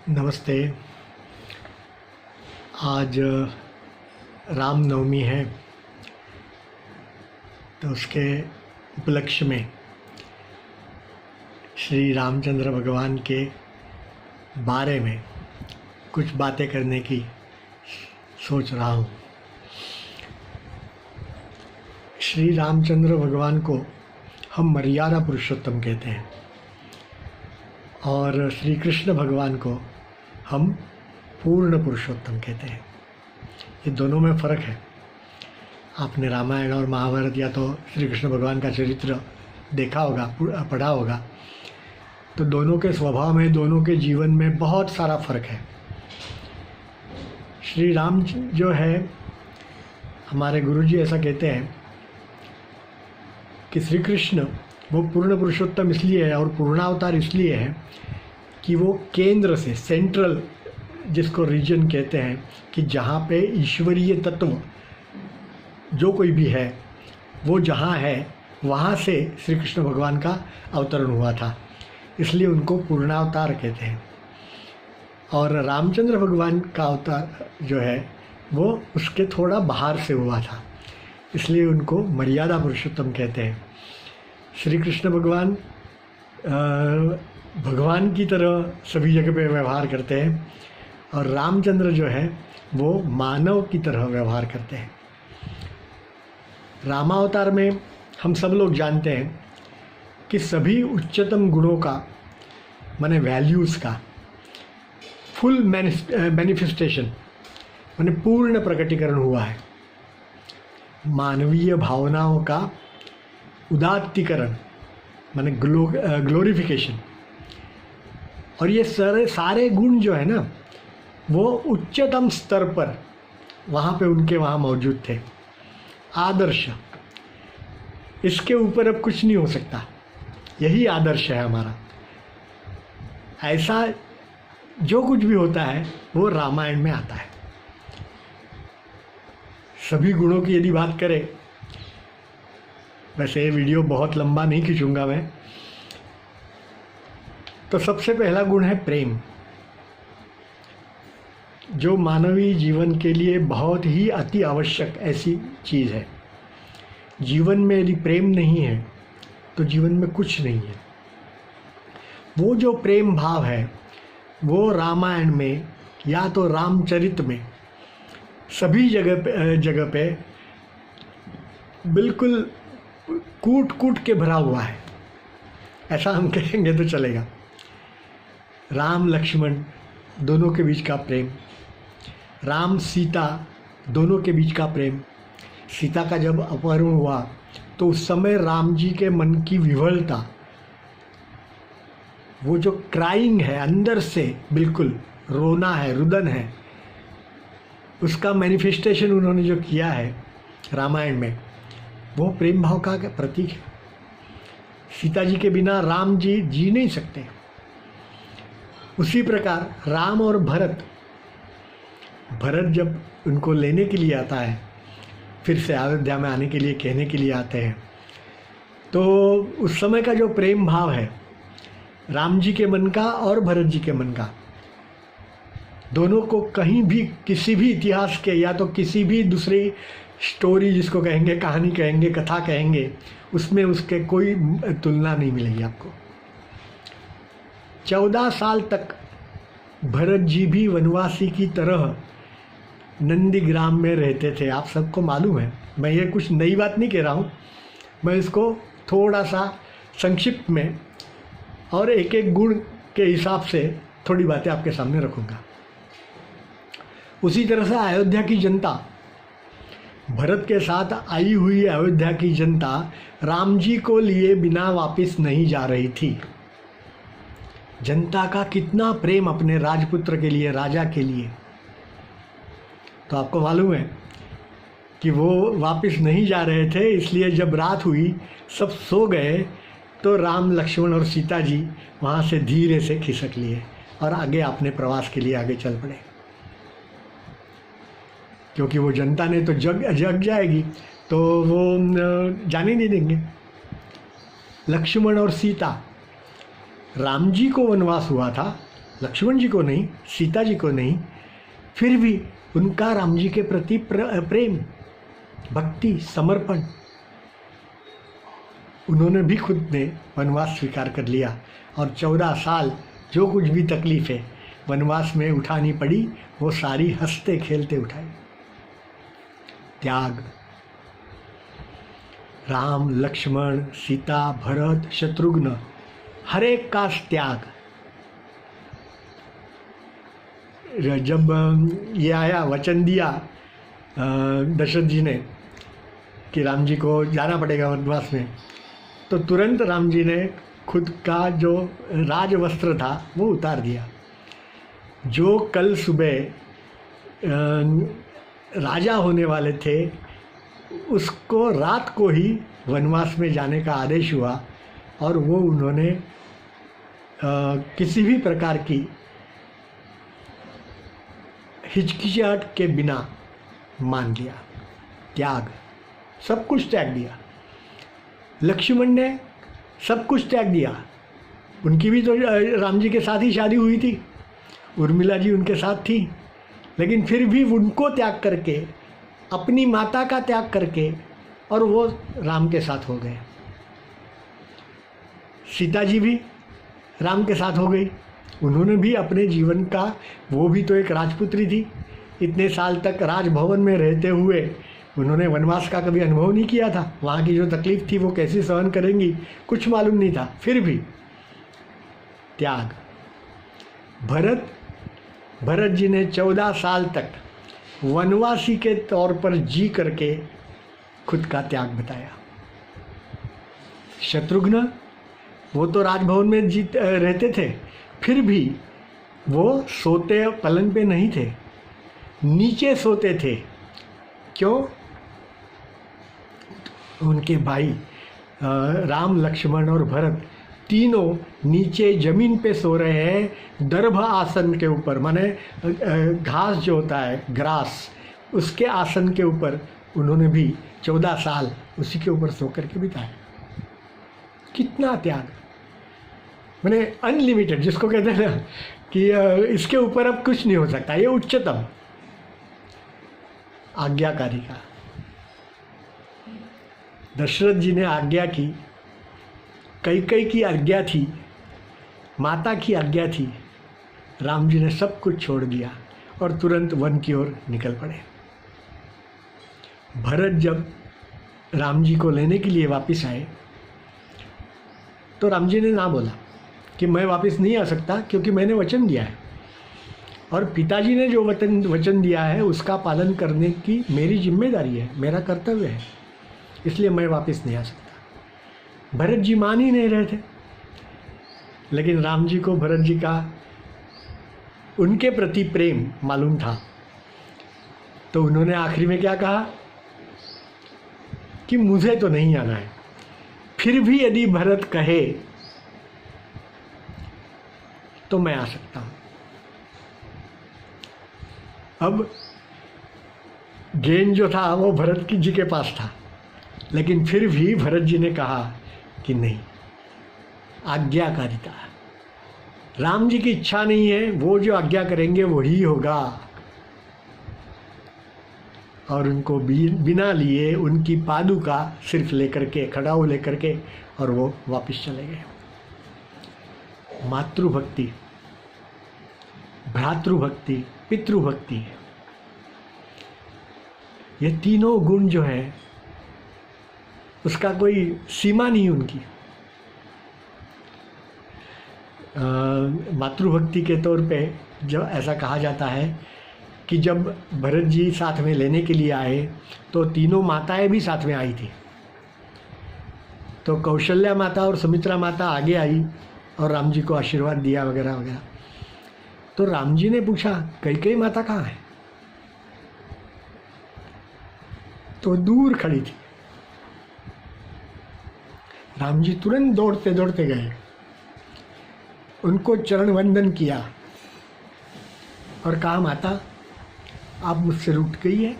नमस्ते। आज रामनवमी है, तो उसके उपलक्ष्य में श्री रामचंद्र भगवान के बारे में कुछ बातें करने की सोच रहा हूँ। श्री रामचंद्र भगवान को हम मर्यादा पुरुषोत्तम कहते हैं और श्री कृष्ण भगवान को हम पूर्ण पुरुषोत्तम कहते हैं। ये दोनों में फ़र्क है। आपने रामायण और महाभारत या तो श्री कृष्ण भगवान का चरित्र देखा होगा, पढ़ा होगा, तो दोनों के स्वभाव में, दोनों के जीवन में बहुत सारा फ़र्क है। श्री राम जो है, हमारे गुरुजी ऐसा कहते हैं कि श्री कृष्ण वो पूर्ण पुरुषोत्तम इसलिए है और पूर्णावतार इसलिए है कि वो केंद्र से, सेंट्रल जिसको रीजन कहते हैं, कि जहाँ पे ईश्वरीय तत्व जो कोई भी है वो जहाँ है वहाँ से श्री कृष्ण भगवान का अवतरण हुआ था, इसलिए उनको पूर्णावतार कहते हैं। और रामचंद्र भगवान का अवतार जो है वो उसके थोड़ा बाहर से हुआ था, इसलिए उनको मर्यादा पुरुषोत्तम कहते हैं। श्री कृष्ण भगवान भगवान की तरह सभी जगह पे व्यवहार करते हैं और रामचंद्र जो है वो मानव की तरह व्यवहार करते हैं। रामावतार में हम सब लोग जानते हैं कि सभी उच्चतम गुणों का, माने वैल्यूज़ का फुल मैनिफेस्टेशन, माने पूर्ण प्रकटीकरण हुआ है। मानवीय भावनाओं का उदात्तीकरण, माने ग्लोरिफिकेशन, और ये सारे गुण जो है ना वो उच्चतम स्तर पर वहाँ पे उनके वहाँ मौजूद थे। आदर्श, इसके ऊपर अब कुछ नहीं हो सकता, यही आदर्श है हमारा। ऐसा जो कुछ भी होता है वो रामायण में आता है। सभी गुणों की यदि बात करें, वैसे ये वीडियो बहुत लंबा नहीं खींचूंगा मैं, तो सबसे पहला गुण है प्रेम, जो मानवीय जीवन के लिए बहुत ही अति आवश्यक ऐसी चीज़ है। जीवन में यदि प्रेम नहीं है तो जीवन में कुछ नहीं है। वो जो प्रेम भाव है वो रामायण में या तो रामचरित में सभी जगह पे बिल्कुल कूट कूट के भरा हुआ है, ऐसा हम कहेंगे तो चलेगा। राम लक्ष्मण दोनों के बीच का प्रेम, राम सीता दोनों के बीच का प्रेम। सीता का जब अपहरण हुआ तो उस समय राम जी के मन की विह्वलता, वो जो क्राइंग है अंदर से, बिल्कुल रोना है, रुदन है, उसका मैनिफेस्टेशन उन्होंने जो किया है रामायण में, वो प्रेम भाव का प्रतीक है। सीता जी के बिना राम जी जी नहीं सकते। उसी प्रकार राम और भरत जब उनको लेने के लिए आता है, फिर से अयोध्या में आने के लिए कहने के लिए आते हैं, तो उस समय का जो प्रेम भाव है राम जी के मन का और भरत जी के मन का, दोनों को कहीं भी किसी भी इतिहास के या तो किसी भी दूसरी स्टोरी जिसको कहेंगे, कहानी कहेंगे, कथा कहेंगे, उसमें उसके कोई तुलना नहीं मिलेगी आपको। 14 साल तक भरत जी भी वनवासी की तरह नंदीग्राम में रहते थे, आप सबको मालूम है। मैं ये कुछ नई बात नहीं कह रहा हूँ, मैं इसको थोड़ा सा संक्षिप्त में और एक एक गुण के हिसाब से थोड़ी बातें आपके सामने रखूँगा। उसी तरह से अयोध्या की जनता, भरत के साथ आई हुई अयोध्या की जनता राम जी को लिए बिना वापस नहीं जा रही थी। जनता का कितना प्रेम अपने राजपुत्र के लिए, राजा के लिए। तो आपको मालूम है कि वो वापस नहीं जा रहे थे, इसलिए जब रात हुई सब सो गए तो राम, लक्ष्मण और सीता जी वहाँ से धीरे से खिसक लिए और आगे अपने प्रवास के लिए आगे चल पड़े, क्योंकि वो जनता ने तो जग जाएगी, तो वो जाने नहीं देंगे। लक्ष्मण और सीता, राम जी को वनवास हुआ था लक्ष्मण जी को नहीं, सीता जी को नहीं, फिर भी उनका राम जी के प्रति प्रेम, भक्ति, समर्पण, उन्होंने भी खुद ने वनवास स्वीकार कर लिया और 14 साल जो कुछ भी तकलीफ़ें वनवास में उठानी पड़ी वो सारी हंसते खेलते उठाई। त्याग, राम, लक्ष्मण, सीता, भरत, शत्रुघ्न, हर एक का त्याग। जब ये आया, वचन दिया दशरथ जी ने कि राम जी को जाना पड़ेगा वनवास में, तो तुरंत राम जी ने खुद का जो राजवस्त्र था वो उतार दिया। जो कल सुबह राजा होने वाले थे उसको रात को ही वनवास में जाने का आदेश हुआ और वो उन्होंने किसी भी प्रकार की हिचकिचाहट के बिना मान लिया। त्याग, सब कुछ त्याग दिया। लक्ष्मण ने सब कुछ त्याग दिया। उनकी भी तो राम जी के साथ ही शादी हुई थी, उर्मिला जी उनके साथ थी, लेकिन फिर भी उनको त्याग करके, अपनी माता का त्याग करके और वो राम के साथ हो गए। सीता जी भी राम के साथ हो गई। उन्होंने भी अपने जीवन का, वो भी तो एक राजपुत्री थी, इतने साल तक राजभवन में रहते हुए उन्होंने वनवास का कभी अनुभव नहीं किया था। वहाँ की जो तकलीफ़ थी वो कैसे सहन करेंगी कुछ मालूम नहीं था, फिर भी त्याग। भरत जी ने 14 साल तक वनवासी के तौर पर जी करके खुद का त्याग बताया। शत्रुघ्न, वो तो राजभवन में रहते थे, फिर भी वो सोते पलंग पे नहीं थे, नीचे सोते थे। क्यों? उनके भाई राम, लक्ष्मण और भरत तीनों नीचे ज़मीन पे सो रहे हैं, दर्भ आसन के ऊपर, माने घास जो होता है, ग्रास, उसके आसन के ऊपर उन्होंने भी 14 साल उसी के ऊपर सो करके बिताए। कितना त्याग, माने अनलिमिटेड, जिसको कहते हैं ना कि इसके ऊपर अब कुछ नहीं हो सकता, ये उच्चतम आज्ञाकारी का। दशरथ जी ने आज्ञा की, कैकेयी की आज्ञा थी, माता की आज्ञा थी, राम जी ने सब कुछ छोड़ दिया और तुरंत वन की ओर निकल पड़े। भरत जब राम जी को लेने के लिए वापस आए तो राम जी ने ना बोला कि मैं वापस नहीं आ सकता, क्योंकि मैंने वचन दिया है और पिताजी ने जो वचन दिया है उसका पालन करने की मेरी जिम्मेदारी है, मेरा कर्तव्य है, इसलिए मैं वापस नहीं आ सकता। भरत जी मान ही नहीं रहे थे, लेकिन राम जी को भरत जी का उनके प्रति प्रेम मालूम था, तो उन्होंने आखिरी में क्या कहा कि मुझे तो नहीं आना है, फिर भी यदि भरत कहे तो मैं आ सकता हूँ। अब गेंद जो था वो भरत जी के पास था, लेकिन फिर भी भरत जी ने कहा कि नहीं, आज्ञाकारिता, राम जी की इच्छा नहीं है, वो जो आज्ञा करेंगे वही होगा। और उनको बिना लिए उनकी पादुका सिर्फ लेकर के, खड़ाऊ लेकर के, और वो वापस चले गए। मातृभक्ति, भ्रातृभक्ति, पितृभक्ति, ये तीनों गुण जो है उसका कोई सीमा नहीं उनकी। मातृभक्ति के तौर पे जो ऐसा कहा जाता है कि जब भरत जी साथ में लेने के लिए आए तो तीनों माताएं भी साथ में आई थी। तो कौशल्या माता और सुमित्रा माता आगे आई और राम जी को आशीर्वाद दिया वगैरह वगैरह। तो राम जी ने पूछा कैकेयी माता कहाँ है? तो दूर खड़ी थी। राम जी तुरंत दौड़ते दौड़ते गए, उनको चरण वंदन किया और कहा, माता आप मुझसे रूठ गई है,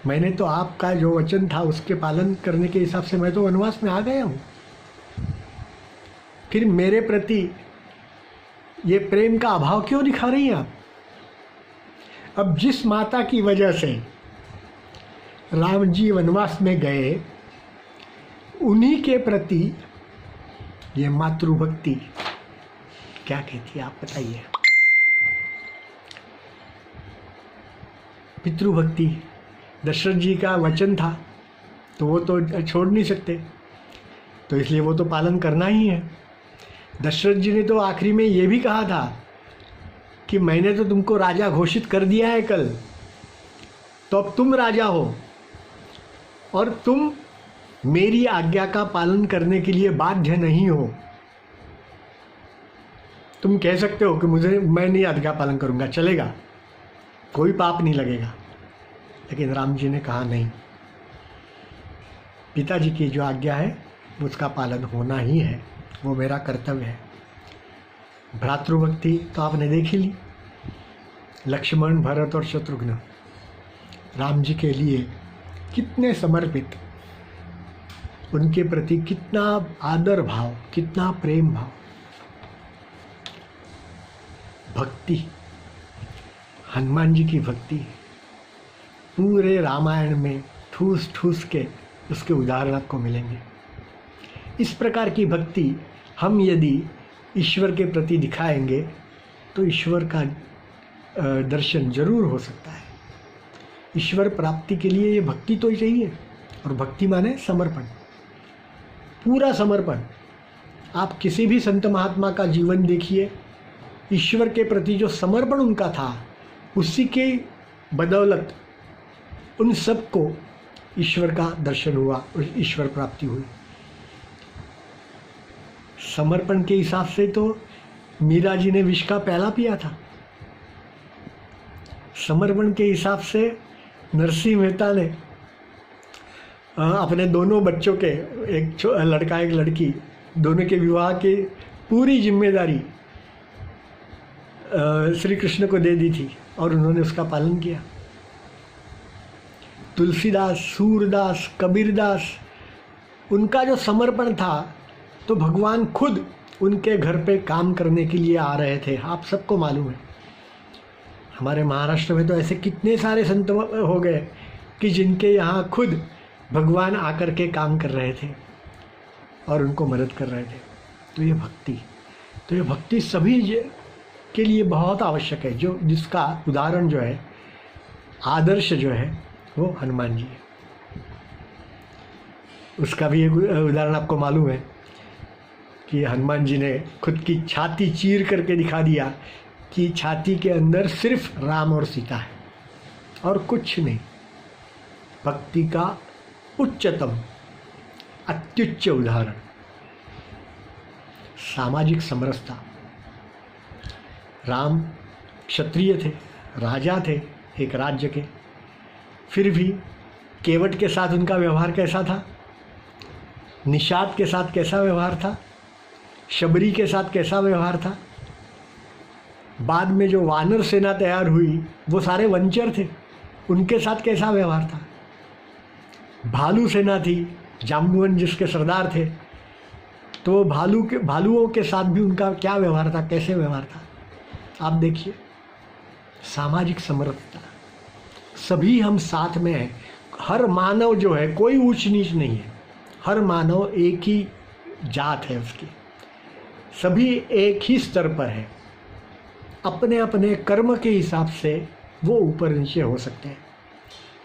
मैंने तो आपका जो वचन था उसके पालन करने के हिसाब से मैं तो वनवास में आ गया हूँ, फिर मेरे प्रति ये प्रेम का अभाव क्यों दिखा रही हैं आप? अब जिस माता की वजह से राम जी वनवास में गए, उन्हीं के प्रति ये मातृभक्ति क्या कहती है आप बताइए? पितृभक्ति। दशरथ जी का वचन था तो वो तो छोड़ नहीं सकते, तो इसलिए वो तो पालन करना ही है। दशरथ जी ने तो आखिरी में ये भी कहा था कि मैंने तो तुमको राजा घोषित कर दिया है कल, तो अब तुम राजा हो और तुम मेरी आज्ञा का पालन करने के लिए बाध्य नहीं हो। तुम कह सकते हो कि मैं नहीं आज्ञा पालन करूंगा, चलेगा, कोई पाप नहीं लगेगा। लेकिन राम जी ने कहा नहीं, पिताजी की जो आज्ञा है उसका पालन होना ही है, वो मेरा कर्तव्य है। भ्रातृभक्ति तो आपने देखी ली। लक्ष्मण, भरत और शत्रुघ्न राम जी के लिए कितने समर्पित, उनके प्रति कितना आदर भाव, कितना प्रेम भाव। भक्ति, हनुमान जी की भक्ति पूरे रामायण में ठूस ठूस के उसके उदाहरण आपको मिलेंगे। इस प्रकार की भक्ति हम यदि ईश्वर के प्रति दिखाएंगे तो ईश्वर का दर्शन जरूर हो सकता है। ईश्वर प्राप्ति के लिए ये भक्ति तो ही चाहिए, और भक्ति माने समर्पण, पूरा समर्पण। आप किसी भी संत महात्मा का जीवन देखिए, ईश्वर के प्रति जो समर्पण उनका था, उसी के बदौलत उन सबको ईश्वर का दर्शन हुआ और ईश्वर प्राप्ति हुई। समर्पण के हिसाब से तो मीरा जी ने विष का प्याला पिया था। समर्पण के हिसाब से नरसिंह मेहता ने अपने दोनों बच्चों के, एक लड़का एक लड़की, दोनों के विवाह की पूरी जिम्मेदारी श्री कृष्ण को दे दी थी और उन्होंने उसका पालन किया। तुलसीदास, सूरदास, कबीरदास, उनका जो समर्पण था, तो भगवान खुद उनके घर पे काम करने के लिए आ रहे थे। आप सबको मालूम है, हमारे महाराष्ट्र में तो ऐसे कितने सारे संत हो गए कि जिनके यहाँ खुद भगवान आकर के काम कर रहे थे और उनको मदद कर रहे थे। तो ये भक्ति सभी के लिए बहुत आवश्यक है। जो जिसका उदाहरण जो है, आदर्श जो है, वो हनुमान जी है। उसका भी एक उदाहरण आपको मालूम है कि हनुमान जी ने खुद की छाती चीर करके दिखा दिया कि छाती के अंदर सिर्फ राम और सीता है और कुछ नहीं। भक्ति का उच्चतम, अत्युच्च उदाहरण। सामाजिक समरसता। राम क्षत्रिय थे, राजा थे एक राज्य के, फिर भी केवट के साथ उनका व्यवहार कैसा था, निषाद के साथ कैसा व्यवहार था, शबरी के साथ कैसा व्यवहार था। बाद में जो वानर सेना तैयार हुई वो सारे वंचर थे, उनके साथ कैसा व्यवहार था। भालू सेना थी, जाम्बुवन जिसके सरदार थे, तो भालुओं के साथ भी उनका क्या व्यवहार था, कैसे व्यवहार था। आप देखिए, सामाजिक समरसता, सभी हम साथ में हैं। हर मानव जो है, कोई ऊंच नीच नहीं है, हर मानव एक ही जात है उसकी, सभी एक ही स्तर पर है। अपने अपने कर्म के हिसाब से वो ऊपर नीचे हो सकते हैं,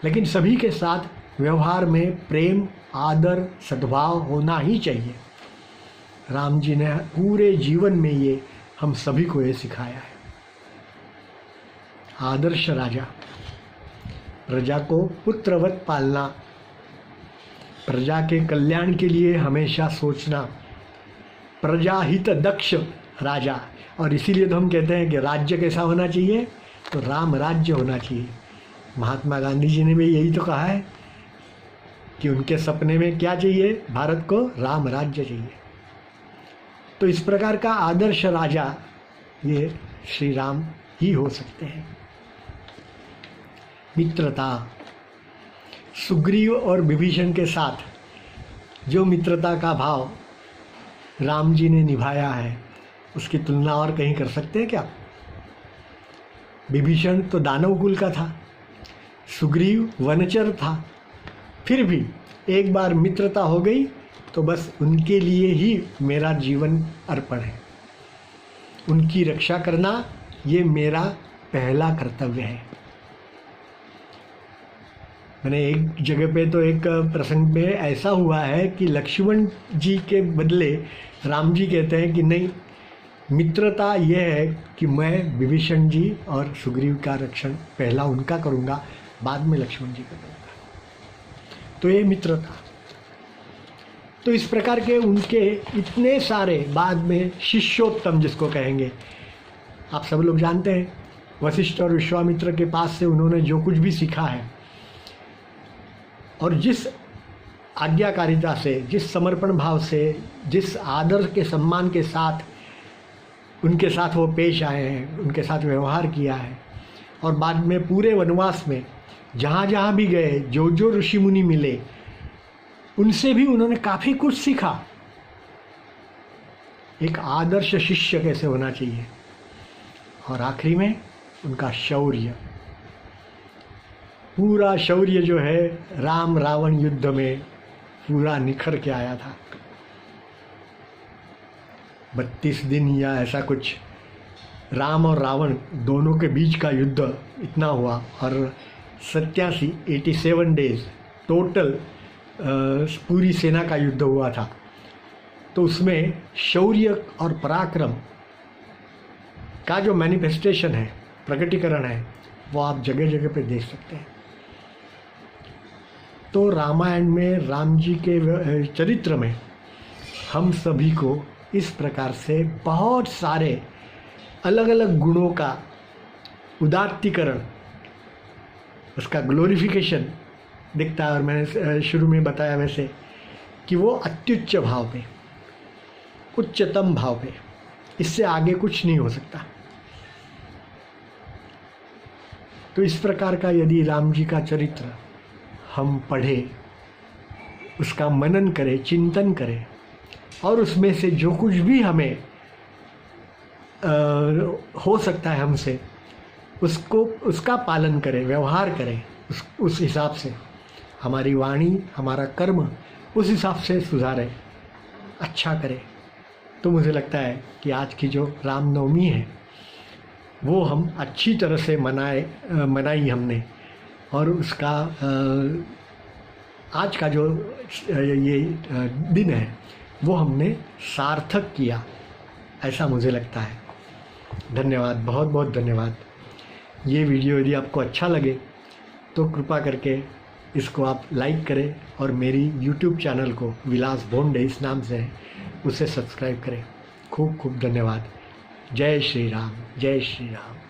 लेकिन सभी के साथ व्यवहार में प्रेम, आदर, सद्भाव होना ही चाहिए। राम जी ने पूरे जीवन में ये हम सभी को ये सिखाया है। आदर्श राजा, प्रजा को पुत्रवत पालना, प्रजा के कल्याण के लिए हमेशा सोचना, प्रजाहित दक्ष राजा। और इसीलिए तो हम कहते हैं कि राज्य कैसा होना चाहिए, तो राम राज्य होना चाहिए। महात्मा गांधी जी ने भी यही तो कहा है कि उनके सपने में क्या चाहिए, भारत को राम राज्य चाहिए। तो इस प्रकार का आदर्श राजा ये श्री राम ही हो सकते हैं। मित्रता, सुग्रीव और विभीषण के साथ जो मित्रता का भाव राम जी ने निभाया है, उसकी तुलना और कहीं कर सकते हैं क्या? विभीषण तो दानव कुल का था, सुग्रीव वनचर था, फिर भी एक बार मित्रता हो गई तो बस उनके लिए ही मेरा जीवन अर्पण है। उनकी रक्षा करना ये मेरा पहला कर्तव्य है। मैंने एक जगह पे तो एक प्रसंग में ऐसा हुआ है कि लक्ष्मण जी के बदले राम जी कहते हैं कि नहीं, मित्रता यह है कि मैं विभीषण जी और सुग्रीव का रक्षण पहला उनका करूँगा, बाद में लक्ष्मण जी का करूँगा। तो ये मित्रता। तो इस प्रकार के उनके इतने सारे बाद में शिष्योत्तम जिसको कहेंगे, आप सब लोग जानते हैं, वशिष्ठ और विश्वामित्र के पास से उन्होंने जो कुछ भी सीखा है और जिस आज्ञाकारिता से, जिस समर्पण भाव से, जिस आदर के सम्मान के साथ उनके साथ वो पेश आए हैं, उनके साथ व्यवहार किया है, और बाद में पूरे वनवास में जहाँ जहाँ भी गए, जो जो ऋषि मुनि मिले, उनसे भी उन्होंने काफ़ी कुछ सीखा। एक आदर्श शिष्य कैसे होना चाहिए। और आखिरी में उनका शौर्य, पूरा शौर्य जो है राम रावण युद्ध में पूरा निखर के आया था। 32 दिन या ऐसा कुछ राम और रावण दोनों के बीच का युद्ध इतना हुआ, और 87 डेज टोटल पूरी सेना का युद्ध हुआ था। तो उसमें शौर्य और पराक्रम का जो मैनिफेस्टेशन है, प्रकटीकरण है, वो आप जगह जगह पे देख सकते हैं। तो रामायण में राम जी के चरित्र में हम सभी को इस प्रकार से बहुत सारे अलग अलग गुणों का उदात्तीकरण, उसका ग्लोरिफिकेशन दिखता है। और मैंने शुरू में बताया वैसे कि वो अत्युच्च भाव पे, उच्चतम भाव पे, इससे आगे कुछ नहीं हो सकता। तो इस प्रकार का यदि राम जी का चरित्र हम पढ़ें, उसका मनन करें, चिंतन करें, और उसमें से जो कुछ भी हमें हो सकता है हमसे, उसका पालन करें, व्यवहार करें, उस हिसाब से हमारी वाणी, हमारा कर्म उस हिसाब से सुधारें, अच्छा करें। तो मुझे लगता है कि आज की जो रामनवमी है वो हम अच्छी तरह से मनाई हमने, और उसका आज का जो ये दिन है वो हमने सार्थक किया, ऐसा मुझे लगता है। धन्यवाद, बहुत बहुत धन्यवाद। ये वीडियो यदि आपको अच्छा लगे तो कृपा करके इसको आप लाइक करें, और मेरी YouTube चैनल को विलास भोंडे इस नाम से है, उसे सब्सक्राइब करें। खूब खूब धन्यवाद। जय श्री राम, जय श्री राम।